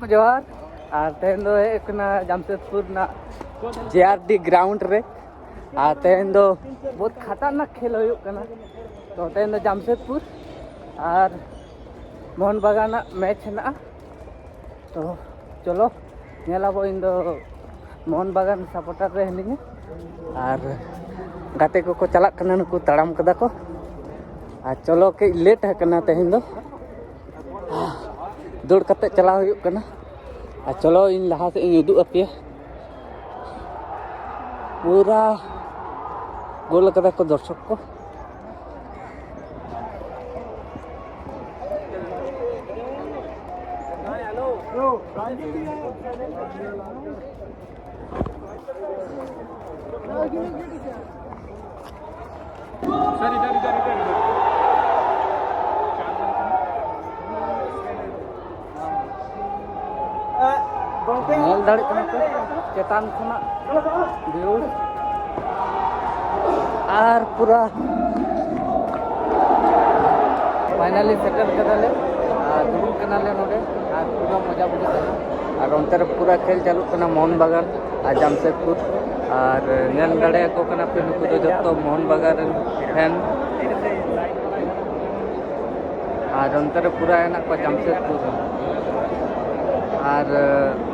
जोहार और तेन दो जमशेदपुर ना JRD ग्राउंड रे और तेन दो बहुत खतरनाक खेल हो तो तेन दो जमशेदपुर और मोहन बागान मैच है तो चलो नेलाबो इन दो मोहन बागान सपोर्टर रे हलिंगे और गाते को चला कना नुकु तड़ाम कदा को और चलो के लेट है कना तेन दो दौड़ कते चला हुई कना और चलो इन लहा से इन उदू अपे पूरा गोल कदा को दर्शक को नेल दाड़े चेतान खुना व्यू और पूरा फाइनली सेटल कदाले दुरुब कनाले नोडे और पूरा मजा बुझा और अंतर पूरा खेल चालू कना मोहन बागान और जमशेदपुर और नेल दाड़े को कना पे नुकु दो जत्तो मोहन बागान फैन और अंतर पूरा है ना को जमशेदपुर और